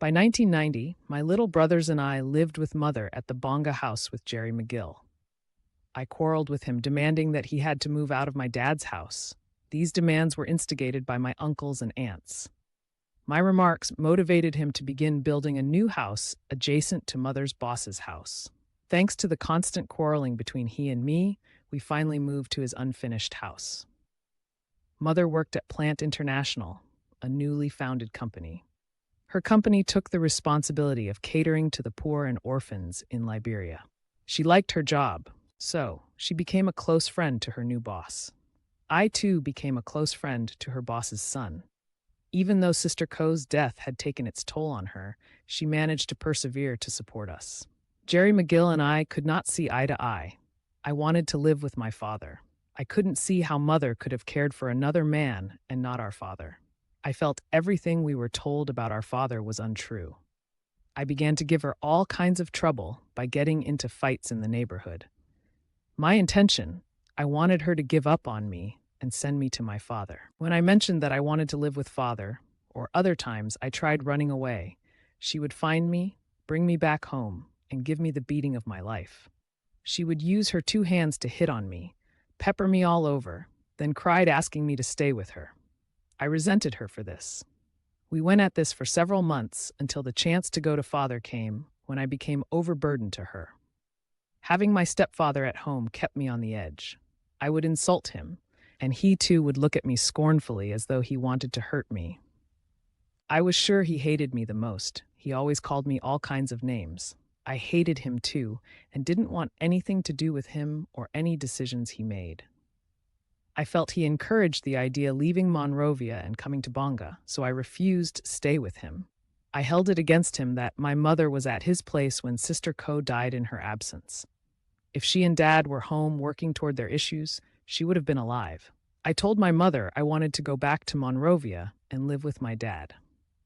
By 1990, my little brothers and I lived with Mother at the Bonga house with Jerry McGill. I quarreled with him, demanding that he had to move out of my dad's house. These demands were instigated by my uncles and aunts. My remarks motivated him to begin building a new house adjacent to Mother's boss's house. Thanks to the constant quarreling between he and me, we finally moved to his unfinished house. Mother worked at Plant International, a newly founded company. Her company took the responsibility of catering to the poor and orphans in Liberia. She liked her job, so she became a close friend to her new boss. I, too, became a close friend to her boss's son. Even though Sister Ko's death had taken its toll on her, she managed to persevere to support us. Jerry McGill and I could not see eye to eye. I wanted to live with my father. I couldn't see how Mother could have cared for another man and not our father. I felt everything we were told about our father was untrue. I began to give her all kinds of trouble by getting into fights in the neighborhood. My intention, I wanted her to give up on me and send me to my father. When I mentioned that I wanted to live with Father, or other times I tried running away, she would find me, bring me back home, and give me the beating of my life. She would use her 2 hands to hit on me, pepper me all over, then cried asking me to stay with her. I resented her for this. We went at this for several months until the chance to go to Father came when I became overburdened to her. Having my stepfather at home kept me on the edge. I would insult him, and he too would look at me scornfully as though he wanted to hurt me. I was sure he hated me the most. He always called me all kinds of names. I hated him too, and didn't want anything to do with him or any decisions he made. I felt he encouraged the idea leaving Monrovia and coming to Bonga, so I refused to stay with him. I held it against him that my mother was at his place when Sister Ko died in her absence. If she and Dad were home working toward their issues, she would have been alive. I told my mother I wanted to go back to Monrovia and live with my dad.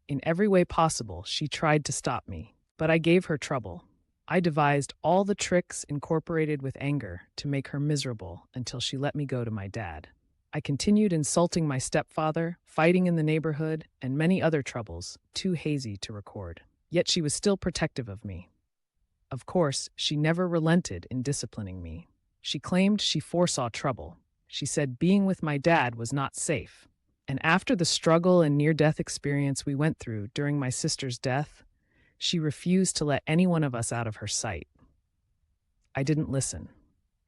In every way possible, she tried to stop me, but I gave her trouble. I devised all the tricks incorporated with anger to make her miserable until she let me go to my dad. I continued insulting my stepfather, fighting in the neighborhood, and many other troubles, too hazy to record. Yet she was still protective of me. Of course, she never relented in disciplining me. She claimed she foresaw trouble. She said being with my dad was not safe. And after the struggle and near-death experience we went through during my sister's death, she refused to let any one of us out of her sight. I didn't listen.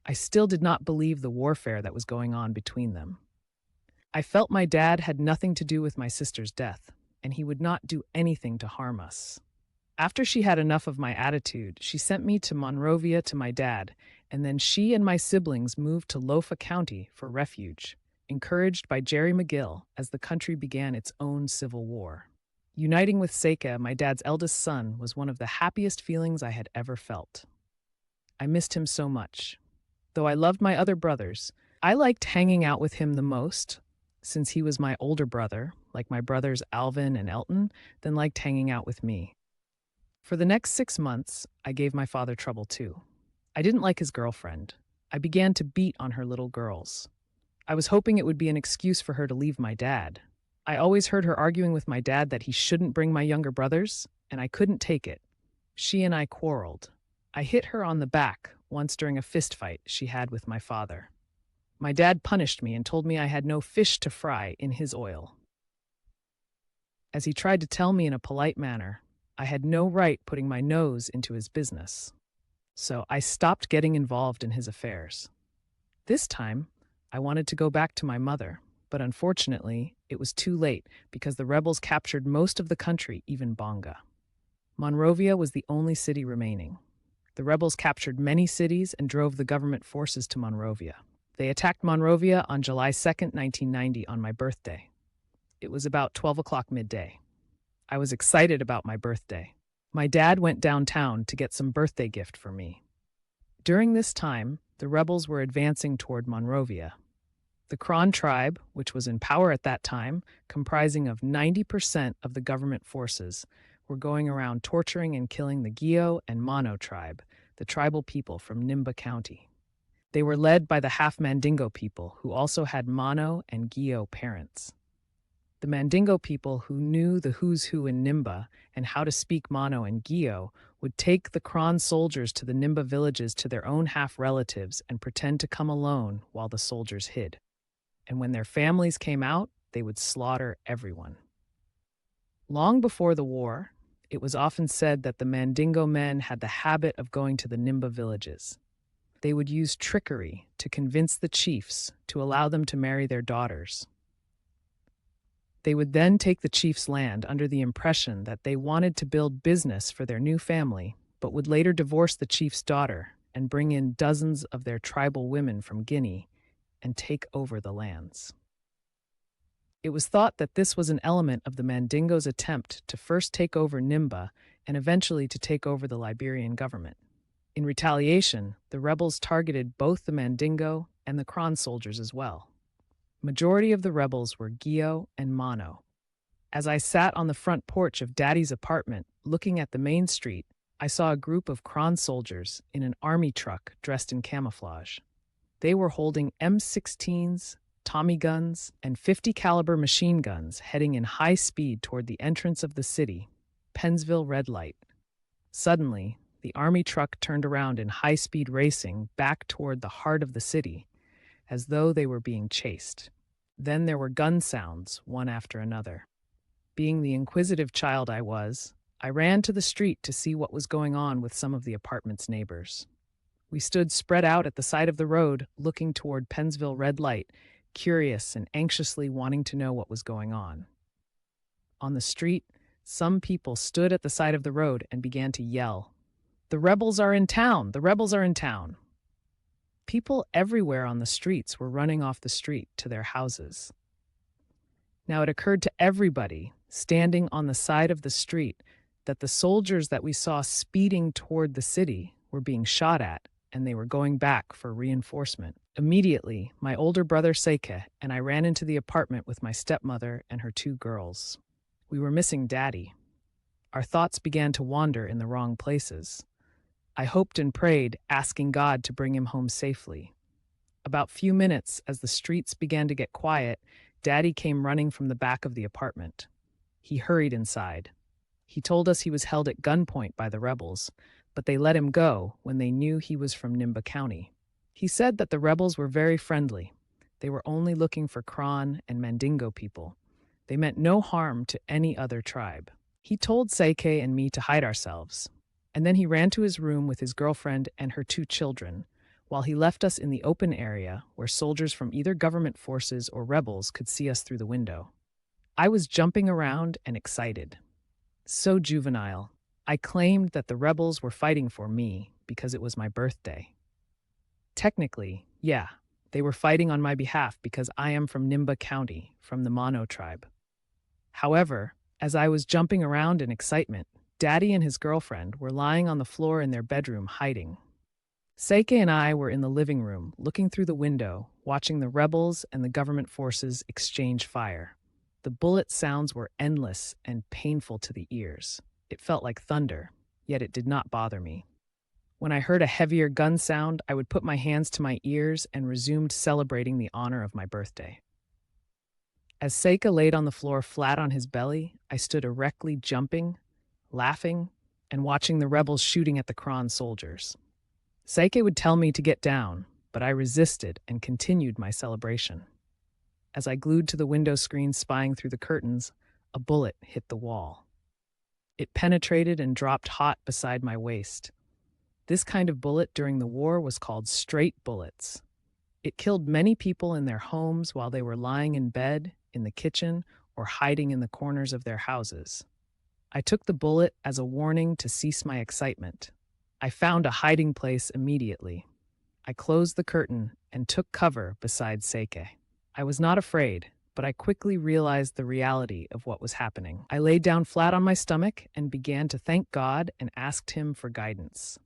I still did not believe the warfare that was going on between them. I felt my dad had nothing to do with my sister's death, and he would not do anything to harm us. After she had enough of my attitude, she sent me to Monrovia to my dad, and then she and my siblings moved to Lofa County for refuge, encouraged by Jerry McGill as the country began its own civil war. Uniting with Seika, my dad's eldest son, was one of the happiest feelings I had ever felt. I missed him so much. Though I loved my other brothers, I liked hanging out with him the most, since he was my older brother, like my brothers Alvin and Elton, then liked hanging out with me. For the next 6 months, I gave my father trouble too. I didn't like his girlfriend. I began to beat on her little girls. I was hoping it would be an excuse for her to leave my dad. I always heard her arguing with my dad that he shouldn't bring my younger brothers, and I couldn't take it. She and I quarreled. I hit her on the back once during a fist fight she had with my father. My dad punished me and told me I had no fish to fry in his oil. As he tried to tell me in a polite manner, I had no right putting my nose into his business. So I stopped getting involved in his affairs. This time, I wanted to go back to my mother, but unfortunately, it was too late because the rebels captured most of the country, even Bonga. Monrovia was the only city remaining. The rebels captured many cities and drove the government forces to Monrovia. They attacked Monrovia on July 2nd, 1990, on my birthday. It was about 12 o'clock midday. I was excited about my birthday. My dad went downtown to get some birthday gift for me. During this time, the rebels were advancing toward Monrovia. The Kron tribe, which was in power at that time, comprising of 90% of the government forces, were going around torturing and killing the Gio and Mono tribe, the tribal people from Nimba County. They were led by the half Mandingo people, who also had Mono and Gio parents. The Mandingo people, who knew the who's who in Nimba and how to speak Mono and Gio, would take the Kron soldiers to the Nimba villages to their own half-relatives and pretend to come alone while the soldiers hid. And when their families came out, they would slaughter everyone. Long before the war, it was often said that the Mandingo men had the habit of going to the Nimba villages. They would use trickery to convince the chiefs to allow them to marry their daughters. They would then take the chief's land under the impression that they wanted to build business for their new family, but would later divorce the chief's daughter and bring in dozens of their tribal women from Guinea and take over the lands. It was thought that this was an element of the Mandingo's attempt to first take over Nimba and eventually to take over the Liberian government. In retaliation, the rebels targeted both the Mandingo and the Kron soldiers as well. Majority of the rebels were Gio and Mono. As I sat on the front porch of Daddy's apartment looking at the main street, I saw a group of Kron soldiers in an army truck dressed in camouflage. They were holding M16s, Tommy guns, and 50 caliber machine guns heading in high speed toward the entrance of the city, Pennsville Red Light. Suddenly, the army truck turned around in high-speed racing back toward the heart of the city, as though they were being chased. Then there were gun sounds, one after another. Being the inquisitive child I was, I ran to the street to see what was going on with some of the apartment's neighbors. We stood spread out at the side of the road, looking toward Pennsville Red Light, curious and anxiously wanting to know what was going on. On the street, some people stood at the side of the road and began to yell, "The rebels are in town! The rebels are in town!" People everywhere on the streets were running off the street to their houses. Now it occurred to everybody, standing on the side of the street, that the soldiers that we saw speeding toward the city were being shot at, and they were going back for reinforcement. Immediately, my older brother Seike and I ran into the apartment with my stepmother and her 2 girls. We were missing Daddy. Our thoughts began to wander in the wrong places. I hoped and prayed, asking God to bring him home safely. About few minutes, as the streets began to get quiet, Daddy came running from the back of the apartment. He hurried inside. He told us he was held at gunpoint by the rebels, but they let him go when they knew he was from Nimba County. He said that the rebels were very friendly. They were only looking for Kron and Mandingo people. They meant no harm to any other tribe. He told Seike and me to hide ourselves, and then he ran to his room with his girlfriend and her 2 children, while he left us in the open area where soldiers from either government forces or rebels could see us through the window. I was jumping around and excited. So juvenile. I claimed that the rebels were fighting for me because it was my birthday. Technically, yeah, they were fighting on my behalf because I am from Nimba County, from the Mono tribe. However, as I was jumping around in excitement, Daddy and his girlfriend were lying on the floor in their bedroom hiding. Seike and I were in the living room, looking through the window, watching the rebels and the government forces exchange fire. The bullet sounds were endless and painful to the ears. It felt like thunder, yet it did not bother me. When I heard a heavier gun sound, I would put my hands to my ears and resumed celebrating the honor of my birthday. As Seike laid on the floor flat on his belly, I stood erectly jumping, laughing, and watching the rebels shooting at the Kron soldiers. Seike would tell me to get down, but I resisted and continued my celebration. As I glued to the window screen spying through the curtains, a bullet hit the wall. It penetrated and dropped hot beside my waist. This kind of bullet during the war was called straight bullets. It killed many people in their homes while they were lying in bed, in the kitchen, or hiding in the corners of their houses. I took the bullet as a warning to cease my excitement. I found a hiding place immediately. I closed the curtain and took cover beside Seike. I was not afraid, but I quickly realized the reality of what was happening. I laid down flat on my stomach and began to thank God and asked him for guidance.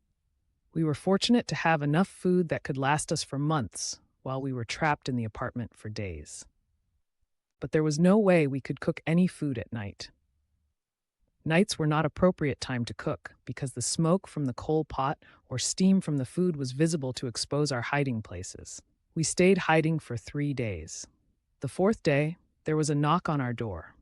We were fortunate to have enough food that could last us for months while we were trapped in the apartment for days. But there was no way we could cook any food at night. Nights were not appropriate time to cook because the smoke from the coal pot or steam from the food was visible to expose our hiding places. We stayed hiding for 3 days. The 4th day, There was a knock on our door.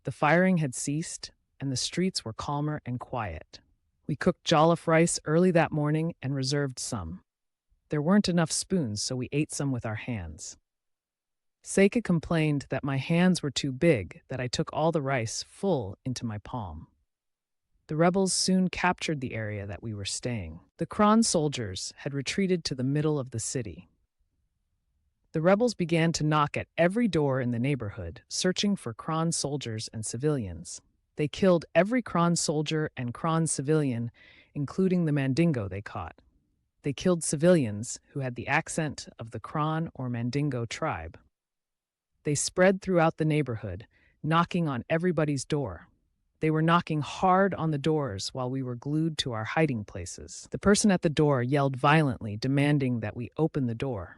The firing had ceased, and the streets were calmer and quiet. We cooked jollof rice early that morning and reserved some. There weren't enough spoons, so we ate some with our hands. Seika complained that my hands were too big, that I took all the rice full into my palm. The rebels soon captured the area that we were staying. The Kron soldiers had retreated to the middle of the city. The rebels began to knock at every door in the neighborhood, searching for Kron soldiers and civilians. They killed every Kron soldier and Kron civilian, including the Mandingo they caught. They killed civilians who had the accent of the Kron or Mandingo tribe. They spread throughout the neighborhood, knocking on everybody's door. They were knocking hard on the doors while we were glued to our hiding places. The person at the door yelled violently, demanding that we open the door.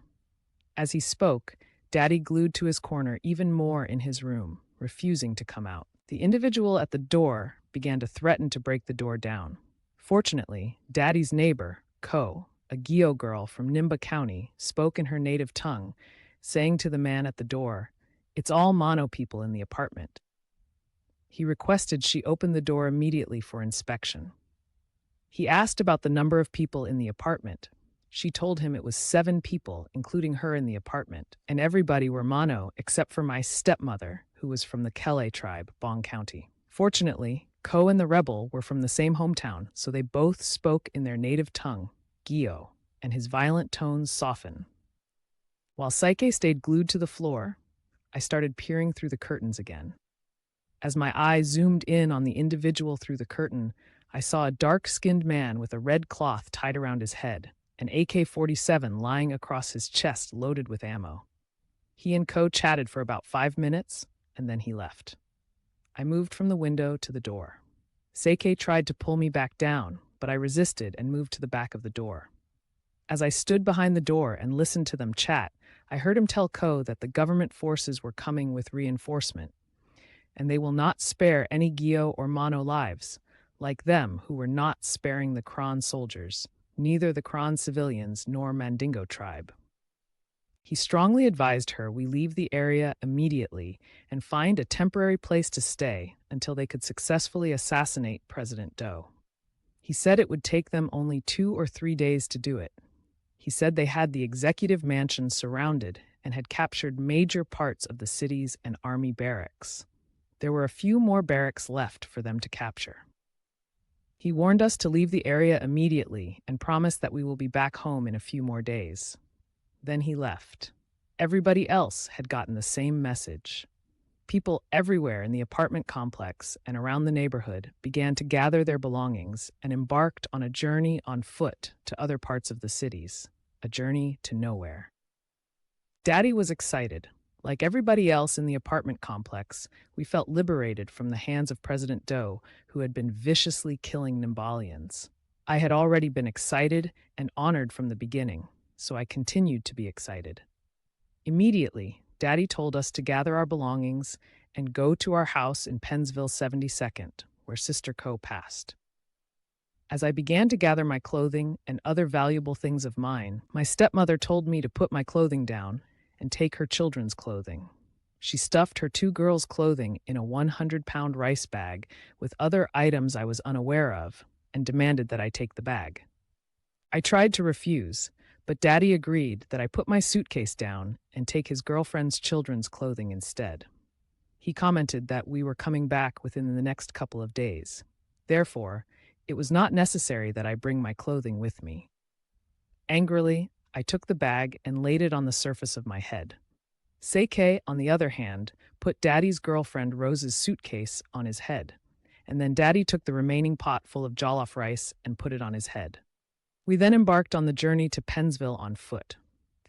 As he spoke, Daddy glued to his corner even more in his room, refusing to come out. The individual at the door began to threaten to break the door down. Fortunately, Daddy's neighbor, Ko, a Gio girl from Nimba County, spoke in her native tongue, saying to the man at the door, "It's all Mono people in the apartment." He requested she open the door immediately for inspection. He asked about the number of people in the apartment. She told him it was 7 people, including her in the apartment, and everybody were Mono except for my stepmother, who was from the Kele tribe, Bong County. Fortunately, Ko and the rebel were from the same hometown, so they both spoke in their native tongue, Gio, and his violent tones softened. While Saike stayed glued to the floor, I started peering through the curtains again. As my eye zoomed in on the individual through the curtain, I saw a dark-skinned man with a red cloth tied around his head, an AK-47 lying across his chest loaded with ammo. He and Ko chatted for about 5 minutes, and then he left. I moved from the window to the door. Seike tried to pull me back down, but I resisted and moved to the back of the door. As I stood behind the door and listened to them chat, I heard him tell Ko that the government forces were coming with reinforcement, and they will not spare any Gio or Mono lives, like them who were not sparing the Kron soldiers, neither the Kron civilians nor Mandingo tribe. He strongly advised her we leave the area immediately and find a temporary place to stay until they could successfully assassinate President Doe. He said it would take them only 2 or 3 days to do it. He said they had the executive mansion surrounded and had captured major parts of the cities and army barracks. There were a few more barracks left for them to capture. He warned us to leave the area immediately and promised that we will be back home in a few more days. Then he left. Everybody else had gotten the same message. People everywhere in the apartment complex and around the neighborhood began to gather their belongings and embarked on a journey on foot to other parts of the cities, a journey to nowhere. Daddy was excited. Like everybody else in the apartment complex, we felt liberated from the hands of President Doe, who had been viciously killing Nimbalians. I had already been excited and honored from the beginning, so I continued to be excited. Immediately, Daddy told us to gather our belongings and go to our house in Pennsville 72nd, where Sister Ko passed. As I began to gather my clothing and other valuable things of mine, my stepmother told me to put my clothing down and take her children's clothing. She stuffed her 2 girls' clothing in a 100-pound rice bag with other items I was unaware of and demanded that I take the bag. I tried to refuse, but Daddy agreed that I put my suitcase down and take his girlfriend's children's clothing instead. He commented that we were coming back within the next couple of days. Therefore, it was not necessary that I bring my clothing with me. Angrily, I took the bag and laid it on the surface of my head. Seike, on the other hand, put Daddy's girlfriend Rose's suitcase on his head, and then Daddy took the remaining pot full of jollof rice and put it on his head. We then embarked on the journey to Pennsville on foot.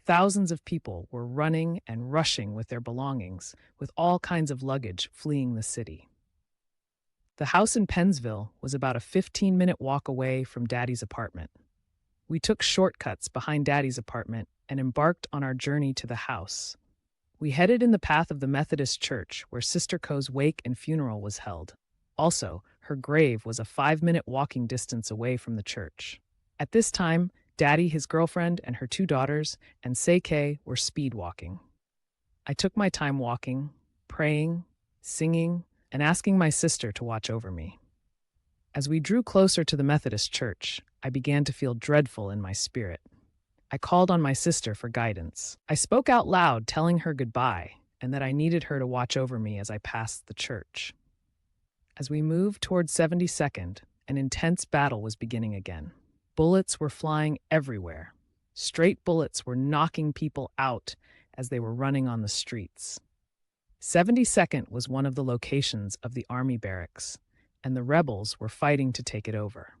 Thousands of people were running and rushing with their belongings, with all kinds of luggage fleeing the city. The house in Pennsville was about a 15-minute walk away from Daddy's apartment. We took shortcuts behind Daddy's apartment and embarked on our journey to the house. We headed in the path of the Methodist Church, where Sister Ko's wake and funeral was held. Also, her grave was a 5-minute walking distance away from the church. At this time, Daddy, his girlfriend, and her 2 daughters, and Seike were speed walking. I took my time walking, praying, singing, and asking my sister to watch over me. As we drew closer to the Methodist church, I began to feel dreadful in my spirit. I called on my sister for guidance. I spoke out loud, telling her goodbye and that I needed her to watch over me as I passed the church. As we moved toward 72nd, an intense battle was beginning again. Bullets were flying everywhere. Straight bullets were knocking people out as they were running on the streets. 72nd was one of the locations of the army barracks, and the rebels were fighting to take it over.